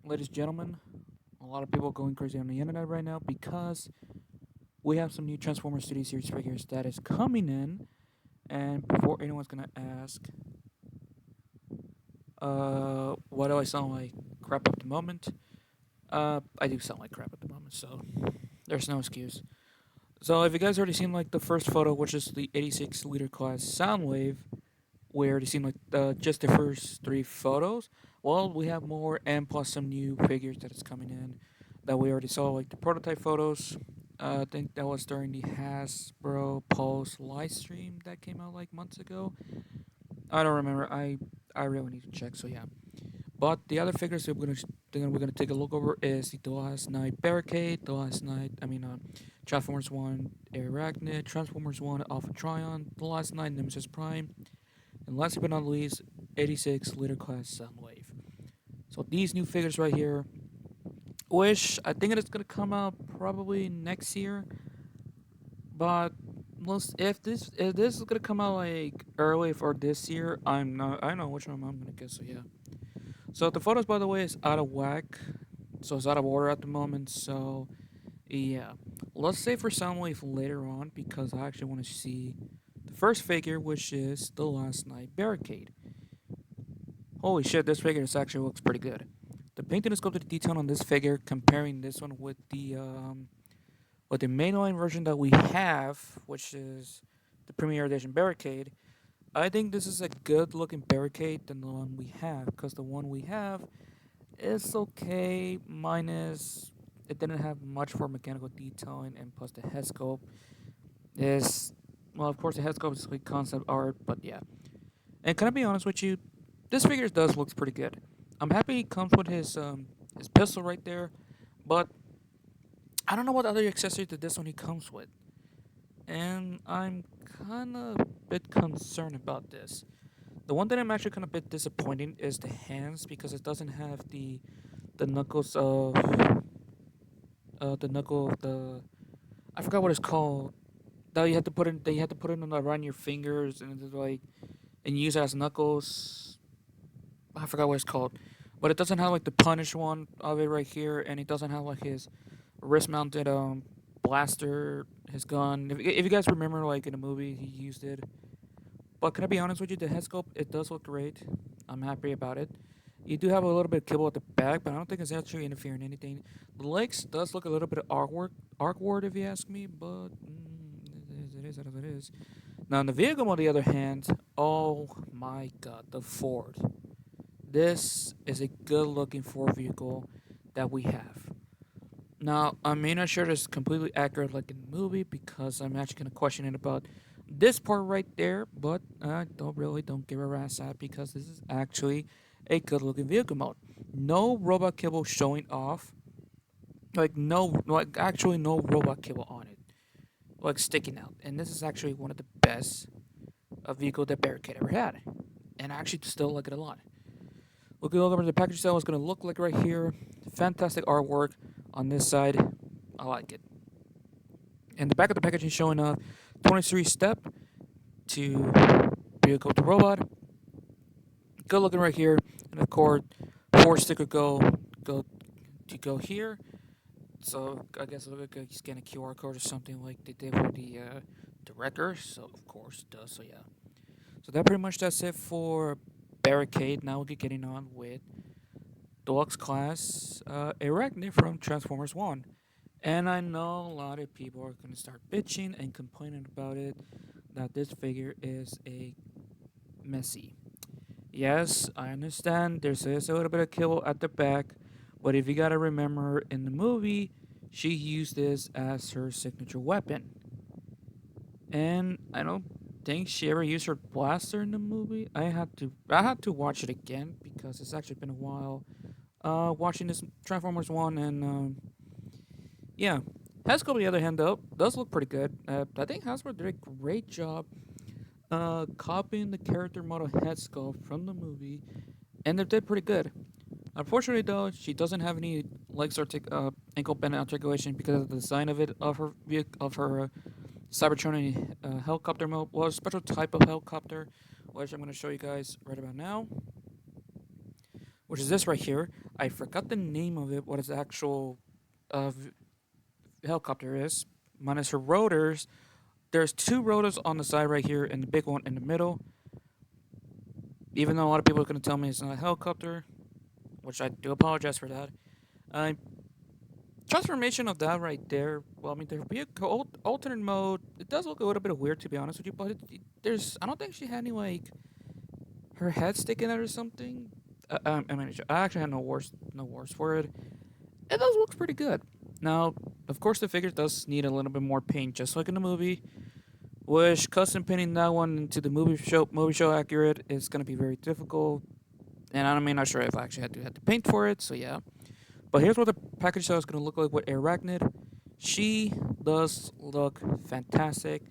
ladies and gentlemen. A lot of people going crazy on the internet right now because we have some new Transformers Studio Series figures that is coming in. And before anyone's gonna ask, why do I sound like crap at the moment? I do sound like crap at the moment, so there's no excuse. So if you guys already seen like the first photo, which is the 86 liter class Soundwave, we already seen like just the first three photos. Well, we have more and plus some new figures that is coming in that we already saw, like the prototype photos. I think that was during the Hasbro Pulse live stream that came out like months ago. I don't remember. I really need to check. So yeah. But the other figures that we're gonna take a look over is the Last Night Barricade, the Last Night Transformers One Airachnid, Transformers One Alpha Trion, the Last Night Nemesis Prime, and last but not least, 86 liter class Soundwave. So these new figures right here, which I think it is gonna come out probably next year, but if this is gonna come out like early for this year, I don't know which one I'm gonna guess. So yeah. So the photos, by the way, is out of whack, so it's out of order at the moment. So yeah, let's say for Soundwave later on because I actually want to see the first figure, which is the Last Night Barricade. Holy shit, this figure actually looks pretty good. The painting and sculpted detail on this figure, comparing this one with the mainline version that we have, which is the Premier Edition Barricade. I think this is a good looking Barricade than the one we have, because the one we have is okay, minus it didn't have much for mechanical detailing, and plus the head sculpt is, well, of course the head sculpt is like concept art, but yeah. And can I be honest with you, this figure does looks pretty good. I'm happy he comes with his pistol right there, but I don't know what other accessory to this one he comes with, and I'm kind of a bit concerned about this. The one that I'm actually kind of a bit disappointed is the hands because it doesn't have the knuckles of the knuckle of the, I forgot what it's called. That you have to put in, that you have to put it on around your fingers and it's like and use it as knuckles. I forgot what it's called, but it doesn't have like the punish one of it right here, and it doesn't have like his wrist mounted blaster, his gun. If you guys remember, like in the movie, he used it. But can I be honest with you? The head sculpt, it does look great. I'm happy about it. You do have a little bit of kibble at the back, but I don't think it's actually interfering in anything. The legs does look a little bit of artwork if you ask me, but it is as it is. Now, in the vehicle, on the other hand, oh my god, the Ford. This is a good looking Ford vehicle that we have. Now, I may not sure this completely accurate like in the movie because I'm actually going to question it about this part right there, but I don't give a rat's at because this is actually a good looking vehicle mode. No robot cable showing off, actually no robot cable on it, like sticking out. And this is actually one of the best vehicle that Barricade ever had, and I actually still like it a lot. Looking over the package itself, it's going to look like right here. Fantastic artwork on this side. I like it. And the back of the package is showing a 23 step to vehicle to robot. Good looking right here. And of course, 4 sticker go here. So I guess it'll look like you scan a QR code or something like they did for the wrecker. So of course it does. So yeah. So that pretty much that's it for Barricade. Now we'll get getting on with Deluxe Class Airachnid from Transformers One. And I know a lot of people are gonna start bitching and complaining about it that this figure is a messy. Yes, I understand there's a little bit of kibble at the back, but if you gotta remember in the movie, she used this as her signature weapon. And I don't think she ever used her blaster in the movie. I had to watch it again because it's actually been a while. Watching this Transformers One, and yeah, Hasbro on the other hand though does look pretty good. I think Hasbro did a great job copying the character model head sculpt from the movie, and they did pretty good. Unfortunately, though, she doesn't have any legs ankle bend articulation because of the design of it of her Cybertronic helicopter mode. Well, a special type of helicopter, which I'm going to show you guys right about now. which is this right here. I forgot the name of it, what its actual helicopter is, minus her rotors. There's two rotors on the side right here and the big one in the middle. Even though a lot of people are going to tell me it's not a helicopter, which I do apologize for that. Uh, Transformation of that right there. Well, I mean, the vehicle alternate mode. It does look a little bit weird to be honest with you, but there's. I don't think she had any like her head sticking out or something. I mean, I actually had no words for it. It does look pretty good. Now, of course, the figure does need a little bit more paint, just like in the movie. Which custom painting that one into the movie show accurate is gonna be very difficult. And I'm not sure if I actually had to paint for it. So yeah. But here's what the package style is gonna look like with Airachnid. She does look fantastic,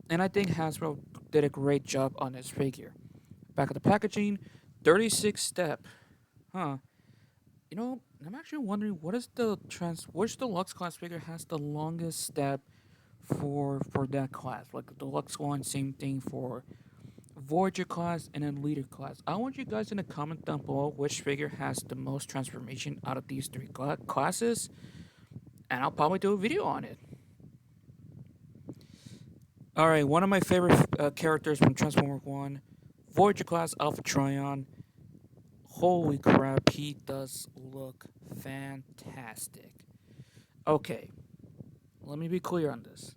and I think Hasbro did a great job on this figure. Back of the packaging, 36 step. Huh. You know, I'm actually wondering which deluxe class figure has the longest step for that class. Like the deluxe one, same thing for Voyager class and then Leader class. I want you guys in the comment down below which figure has the most transformation out of these three classes, and I'll probably do a video on it. All right, one of my favorite characters from Transformers One, Voyager class Alpha Trion. Holy crap, he does look fantastic. Okay, let me be clear on this.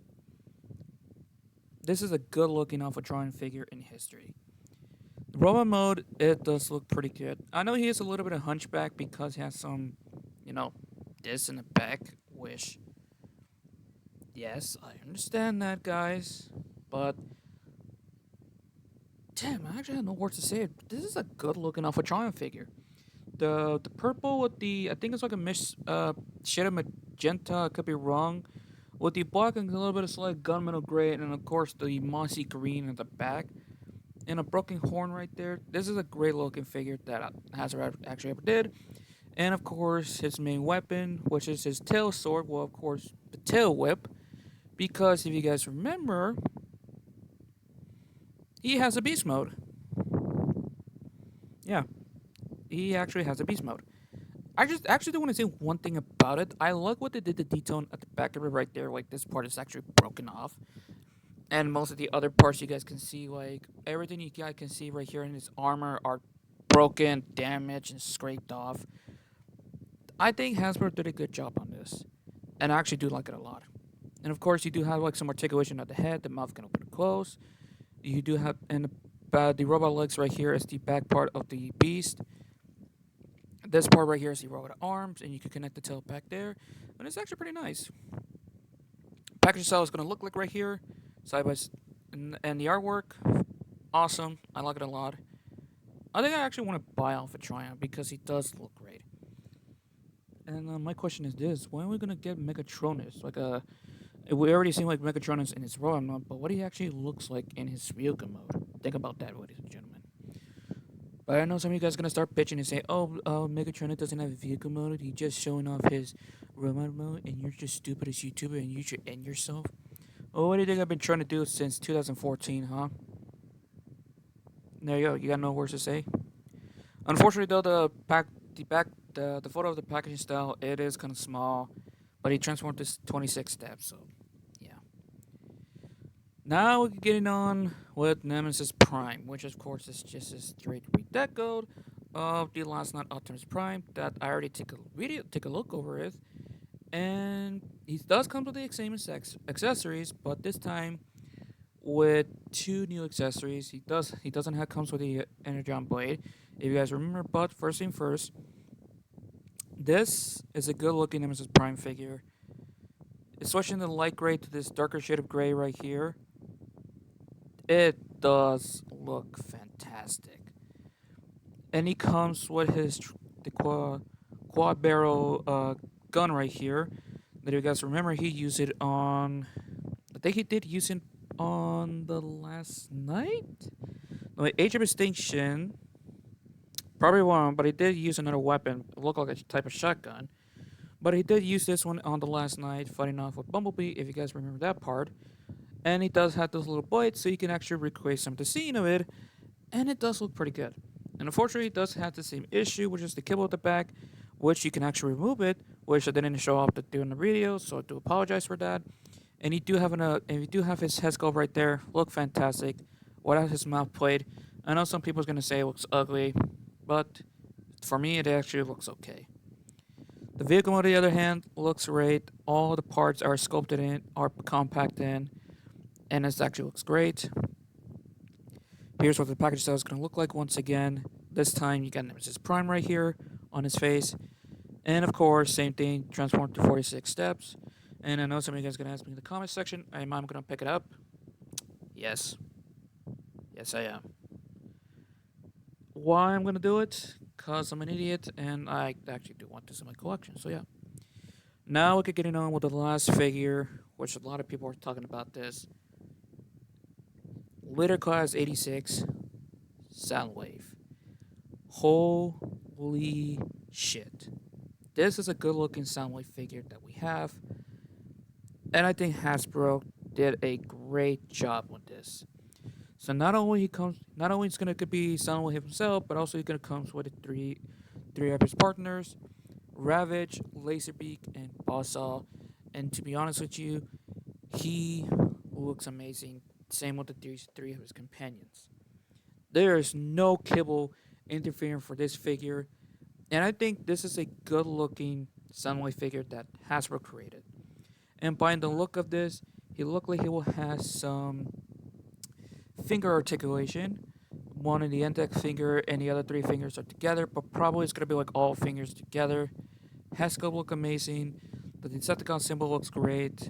This is a good looking Alpha Trion figure in history. The robot mode, it does look pretty good. I know he is a little bit of hunchback because he has some, this in the back, which, yes, I understand that, guys. But, damn, I actually have no words to say. This is a good looking Alpha Trion figure. The purple with the, I think it's like a shade of magenta, I could be wrong. With the black and a little bit of slight gunmetal gray, and then of course the mossy green at the back, and a broken horn right there. This is a great looking figure that Hasbro actually ever did. And of course his main weapon, which is his tail sword. Well, of course the tail whip, because if you guys remember, he has a beast mode. Yeah, he actually has a beast mode. I just actually do want to say one thing about it. I like what they did the detail at the back of it right there. Like this part is actually broken off, and most of the other parts you guys can see, like everything you guys can see right here in his armor, are broken, damaged, and scraped off. I think Hasbro did a good job on this, and I actually do like it a lot. And of course, you do have like some articulation at the head. The mouth can open and close. You do have the robot legs right here is the back part of the beast. This part right here is the robot arms, and you can connect the tail back there, and it's actually pretty nice. Package style is going to look like right here, side by and the artwork, awesome. I like it a lot. I think I actually want to buy Alpha Trion because he does look great. And my question is this: when are we gonna get Megatronus? We already seen like Megatronus in his robot mode, but what he actually looks like in his vehicle mode. Think about that, ladies and gentlemen. But I know some of you guys are gonna start bitching and say, "Oh, Megatron doesn't have a vehicle mode. He's just showing off his robot mode, and you're just stupid as YouTuber, and you should end yourself." Well, what do you think I've been trying to do since 2014, huh? There you go. You got no words to say. Unfortunately, though, the photo of the packaging style, it is kind of small, but he transformed to 26 steps. So, yeah. Now we're getting on with Nemesis Prime, which of course is just a straight redecoed of the Last Night Optimus Prime that I already take a look over it, and he does come with the same accessories, but this time with two new accessories. He doesn't have comes with the Energon blade, if you guys remember. But first thing first, this is a good looking Nemesis Prime figure. It's switching the light gray to this darker shade of gray right here. It does look fantastic. And he comes with the quad barrel gun right here. That if you guys remember, he used it on. I think he did use it on the last night. No, Age of Extinction. Probably wrong, but he did use another weapon. It looked like a type of shotgun. But he did use this one on the last night, fighting off with Bumblebee, if you guys remember that part. And he does have those little bites, so you can actually recreate some of the scene of it. And it does look pretty good. And unfortunately, it does have the same issue, which is the kibble at the back, which you can actually remove it, which I didn't show off during the video, so I do apologize for that. And you do have his head sculpt right there, look fantastic, without his mouth plate. I know some people's gonna say it looks ugly, but for me, it actually looks okay. The vehicle, on the other hand, looks great. All the parts are sculpted in, are compacted in, and it actually looks great. Here's what the package style is going to look like once again. This time you got Nemesis Prime right here on his face. And of course, same thing, transform to 46 steps. And I know some of you guys are going to ask me in the comment section, am I going to pick it up? Yes. Yes, I am. Why I'm going to do it? Because I'm an idiot and I actually do want this in my collection. So yeah. Now we could get on with the last figure, which a lot of people are talking about this. Litter Class 86 Soundwave. Holy shit. This is a good looking Soundwave figure that we have. And I think Hasbro did a great job with this. So not only it's gonna be Soundwave himself, but also he's gonna come with three of his partners, Ravage, Laserbeak, and Bossall. And to be honest with you, he looks amazing. Same with the three of his companions. There is no kibble interfering for this figure, and I think this is a good-looking Soundwave figure that Hasbro created. And by the look of this, he looked like he will have some finger articulation. One in the index finger and the other three fingers are together, but probably it's gonna be like all fingers together. Haskell look amazing. The Decepticon symbol looks great.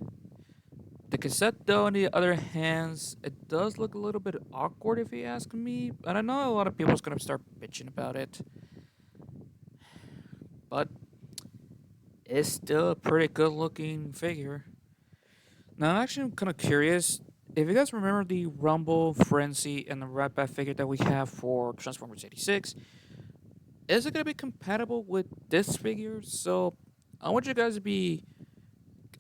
The cassette, though, on the other hand, it does look a little bit awkward if you ask me. And I know a lot of people's gonna start bitching about it, but it's still a pretty good-looking figure. Now, actually, I'm kind of curious if you guys remember the Rumble, Frenzy, and the Rat Bat figure that we have for Transformers 86. Is it gonna be compatible with this figure? So, I want you guys to be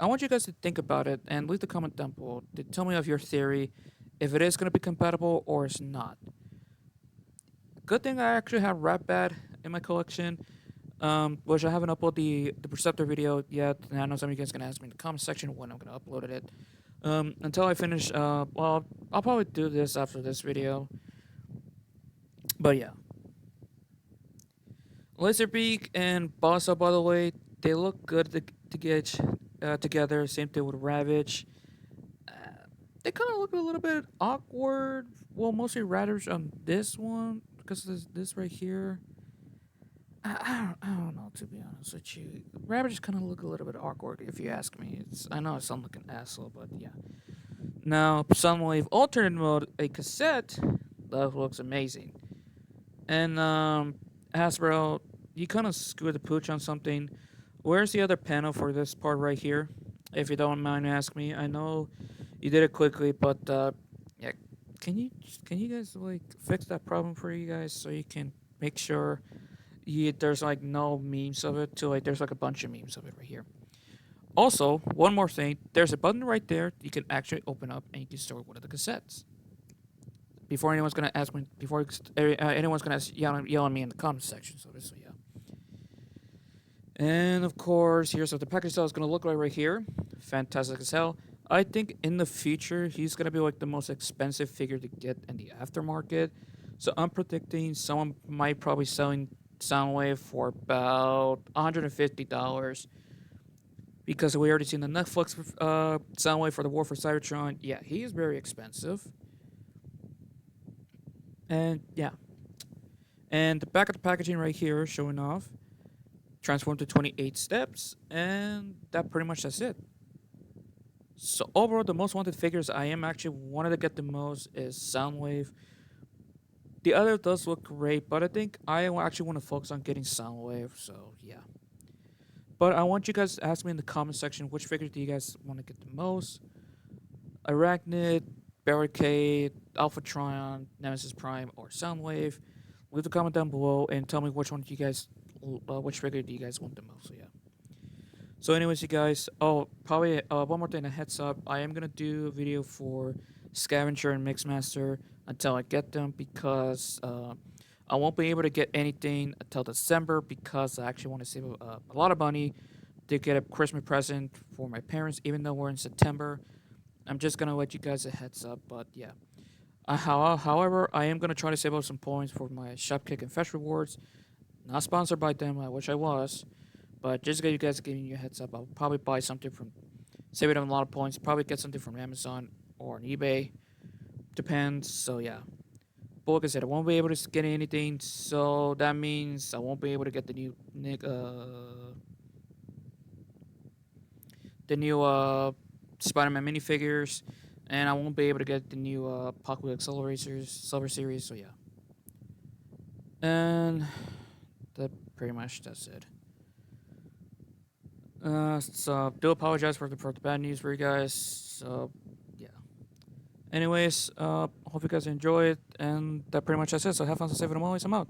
I want you guys to think about it and leave the comment down below to tell me of your theory if it is going to be compatible or it's not. Good thing I actually have Rat Bat in my collection, which I haven't uploaded the Perceptor video yet. And I know some of you guys are going to ask me in the comment section when I'm going to upload it. Until I finish, well, I'll probably do this after this video. But yeah. Laserbeak and Bossa, by the way, they look good to get together. Same thing with Ravage. They kind of look a little bit awkward. Well, mostly Ravage on this one because there's this right here. I don't know, to be honest with you. Ravage kind of look a little bit awkward if you ask me. I know I sound like an asshole, but yeah. Now, Soundwave alternate mode, a cassette that looks amazing. And Hasbro, you kind of screwed the pooch on something. Where's the other panel for this part right here? If you don't mind asking me, I know you did it quickly, but yeah, can you guys like fix that problem for you guys so you can make sure there's like no memes of it to like there's like a bunch of memes of it right here. Also, one more thing, there's a button right there you can actually open up and you can store one of the cassettes. Before anyone's gonna ask me, before anyone's gonna yell at me in the comment section, so yeah. And of course, here's what the package style is going to look like right here. Fantastic as hell. I think in the future, he's going to be like the most expensive figure to get in the aftermarket. So I'm predicting someone might probably selling Soundwave for about $150. Because we already seen the Netflix Soundwave for the War for Cybertron. Yeah, he is very expensive. And yeah. And the back of the packaging right here showing off. Transform to 28 steps, and that pretty much that's it. So overall, the most wanted figures I am actually wanted to get the most is Soundwave. The other does look great, but I think I actually want to focus on getting Soundwave, so yeah. But I want you guys to ask me in the comment section which figure do you guys want to get the most. Airachnid, Barricade, Alpha Trion, Nemesis Prime, or Soundwave. Leave a comment down below and tell me which one you guys which figure do you guys want the most? So yeah. So anyways, you guys. Oh, probably one more thing. A heads up. I am gonna do a video for Scavenger and Mixmaster until I get them because I won't be able to get anything until December because I actually want to save a lot of money to get a Christmas present for my parents, even though we're in September. I'm just gonna let you guys a heads up, but yeah. However, I am gonna try to save up some points for my Shopkick and Fetch rewards. Not sponsored by them, I wish I was, but just to get you guys giving you a heads up, I'll probably buy something from saving them a lot of points. Probably get something from Amazon or on eBay, depends. So yeah, but like I said, I won't be able to get anything, so that means I won't be able to get the new Spider-Man minifigures, and I won't be able to get the new Pocket Accelerators Silver Series. So yeah, and that pretty much that's it. So do apologize for the bad news for you guys. So yeah. Anyways, hope you guys enjoy it, and that pretty much that's it. So have fun to save it. I'm always I'm out.